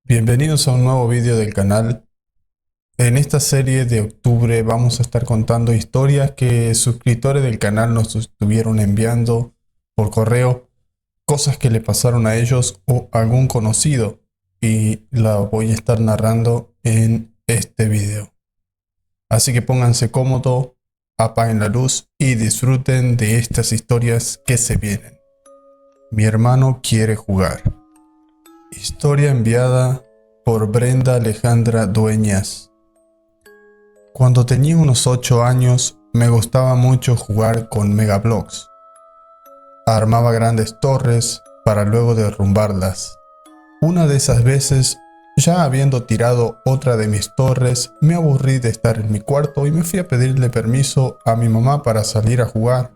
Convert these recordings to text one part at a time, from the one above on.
Bienvenidos a un nuevo vídeo del canal. En esta serie de octubre vamos a estar contando historias que suscriptores del canal nos estuvieron enviando por correo, cosas que le pasaron a ellos o a algún conocido, y la voy a estar narrando en este vídeo. Así que pónganse cómodos, apaguen la luz y disfruten de estas historias que se vienen. Mi hermano quiere jugar. Historia enviada por Brenda Alejandra Dueñas. Cuando tenía unos 8 años, me gustaba mucho jugar con megablocks. Armaba grandes torres para luego derrumbarlas. Una de esas veces, ya habiendo tirado otra de mis torres, me aburrí de estar en mi cuarto y me fui a pedirle permiso a mi mamá para salir a jugar.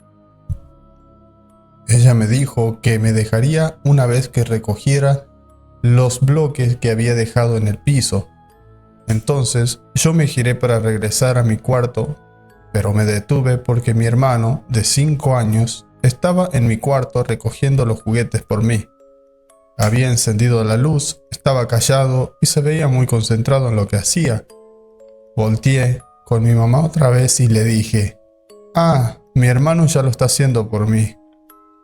Ella me dijo que me dejaría una vez que recogiera los bloques que había dejado en el piso. Entonces yo me giré para regresar a mi cuarto, pero me detuve porque mi hermano, de 5 años, estaba en mi cuarto recogiendo los juguetes por mí. Había encendido la luz, estaba callado y se veía muy concentrado en lo que hacía. Volteé con mi mamá otra vez y le dije: «Ah, mi hermano ya lo está haciendo por mí».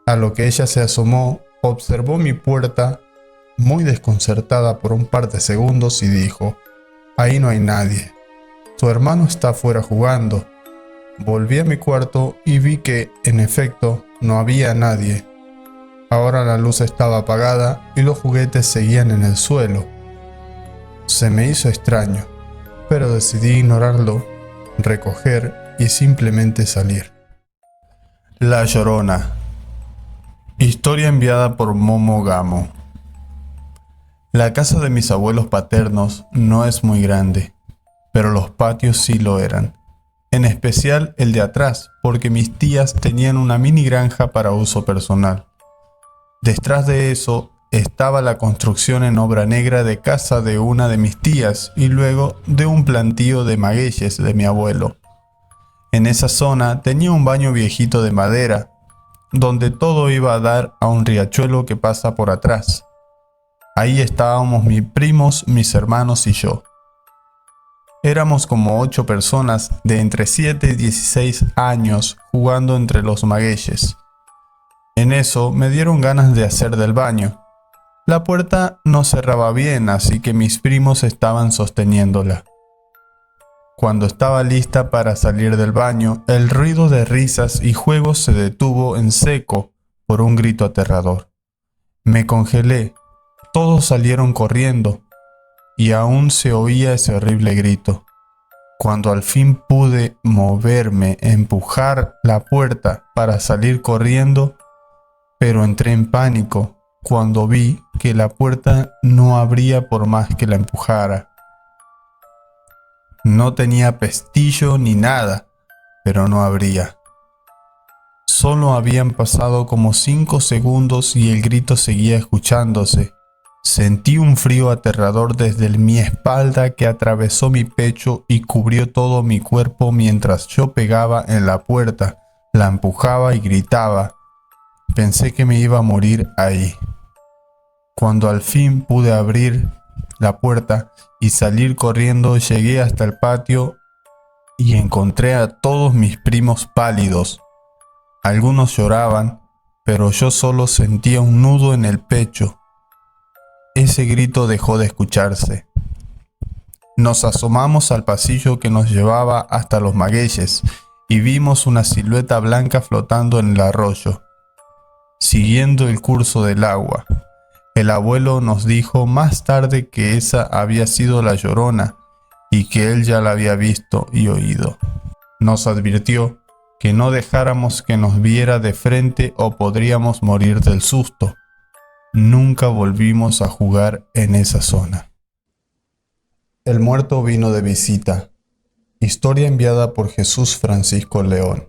A lo que ella se asomó, observó mi puerta muy desconcertada por un par de segundos y dijo: «Ahí no hay nadie. Tu hermano está afuera jugando». Volví a mi cuarto y vi que, en efecto, no había nadie. Ahora la luz estaba apagada y los juguetes seguían en el suelo. Se me hizo extraño, pero decidí ignorarlo, recoger y simplemente salir. La Llorona. Historia enviada por Momo Gamo. La casa de mis abuelos paternos no es muy grande, pero los patios sí lo eran. En especial el de atrás, porque mis tías tenían una mini granja para uso personal. Detrás de eso estaba la construcción en obra negra de casa de una de mis tías y luego de un plantío de magueyes de mi abuelo. En esa zona tenía un baño viejito de madera, donde todo iba a dar a un riachuelo que pasa por atrás. Ahí estábamos mis primos, mis hermanos y yo. Éramos como 8 personas de entre 7 y 16 años jugando entre los magueyes. En eso me dieron ganas de hacer del baño. La puerta no cerraba bien, así que mis primos estaban sosteniéndola. Cuando estaba lista para salir del baño, el ruido de risas y juegos se detuvo en seco por un grito aterrador. Me congelé. Todos salieron corriendo, y aún se oía ese horrible grito. Cuando al fin pude moverme, empujar la puerta para salir corriendo, pero entré en pánico cuando vi que la puerta no abría por más que la empujara. No tenía pestillo ni nada, pero no abría. Solo habían pasado como 5 segundos y el grito seguía escuchándose. Sentí un frío aterrador desde mi espalda que atravesó mi pecho y cubrió todo mi cuerpo mientras yo pegaba en la puerta, la empujaba y gritaba. Pensé que me iba a morir ahí. Cuando al fin pude abrir la puerta y salir corriendo, llegué hasta el patio y encontré a todos mis primos pálidos. Algunos lloraban, pero yo solo sentía un nudo en el pecho. Ese grito dejó de escucharse. Nos asomamos al pasillo que nos llevaba hasta los magueyes y vimos una silueta blanca flotando en el arroyo, siguiendo el curso del agua. El abuelo nos dijo más tarde que esa había sido la Llorona y que él ya la había visto y oído. Nos advirtió que no dejáramos que nos viera de frente o podríamos morir del susto. Nunca volvimos a jugar en esa zona. El muerto vino de visita. Historia enviada por Jesús Francisco León.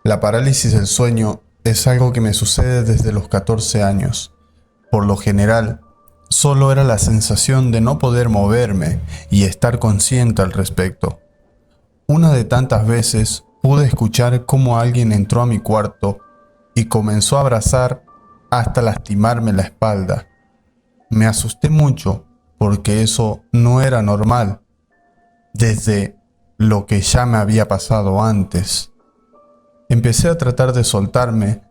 La parálisis del sueño es algo que me sucede desde los 14 años. Por lo general, solo era la sensación de no poder moverme y estar consciente al respecto. Una de tantas veces pude escuchar cómo alguien entró a mi cuarto y comenzó a abrazar hasta lastimarme la espalda. Me asusté mucho porque eso no era normal, desde lo que ya me había pasado antes. Empecé a tratar de soltarme,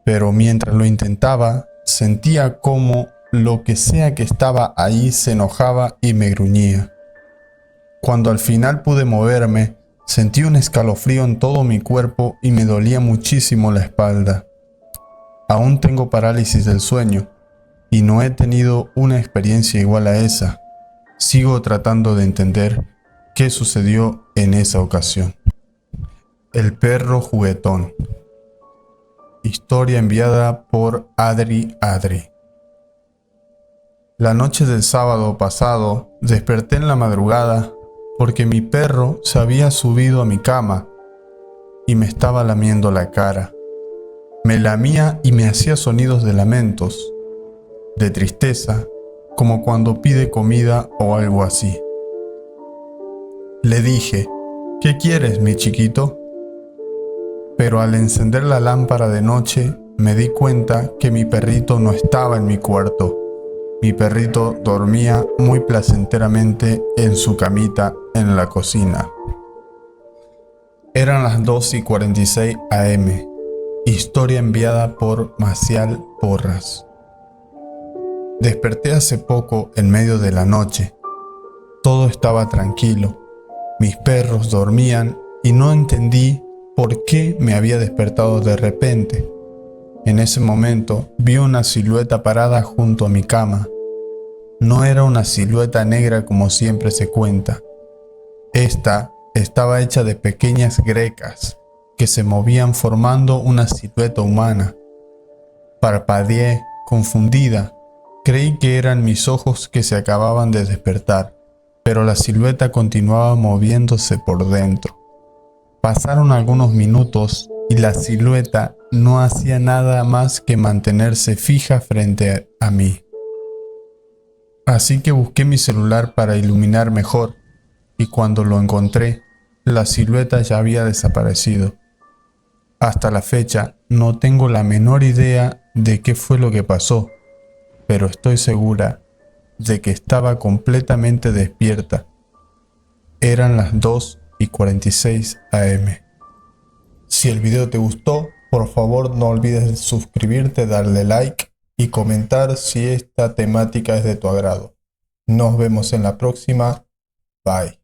pero mientras lo intentaba, sentía como lo que sea que estaba ahí se enojaba y me gruñía. Cuando al final pude moverme, sentí un escalofrío en todo mi cuerpo y me dolía muchísimo la espalda. Aún tengo parálisis del sueño y no he tenido una experiencia igual a esa. Sigo tratando de entender qué sucedió en esa ocasión. El perro juguetón. Historia enviada por Adri. La noche del sábado pasado desperté en la madrugada porque mi perro se había subido a mi cama y me estaba lamiendo la cara. Me lamía y me hacía sonidos de lamentos, de tristeza, como cuando pide comida o algo así. Le dije, ¿qué quieres, mi chiquito? Pero al encender la lámpara de noche me di cuenta que mi perrito no estaba en mi cuarto. Mi perrito dormía muy placenteramente en su camita en la cocina. Eran las 2:46 am. Historia enviada por Maciel Porras. Desperté hace poco en medio de la noche. Todo estaba tranquilo. Mis perros dormían y no entendí por qué me había despertado de repente. En ese momento vi una silueta parada junto a mi cama. No era una silueta negra como siempre se cuenta. Esta estaba hecha de pequeñas grecas que se movían formando una silueta humana. Parpadeé, confundida. Creí que eran mis ojos que se acababan de despertar, pero la silueta continuaba moviéndose por dentro. Pasaron algunos minutos y la silueta no hacía nada más que mantenerse fija frente a mí. Así que busqué mi celular para iluminar mejor, y cuando lo encontré, la silueta ya había desaparecido. Hasta la fecha no tengo la menor idea de qué fue lo que pasó, pero estoy segura de que estaba completamente despierta. Eran las 2:46 am. Si el video te gustó, por favor no olvides suscribirte, darle like y comentar si esta temática es de tu agrado. Nos vemos en la próxima. Bye.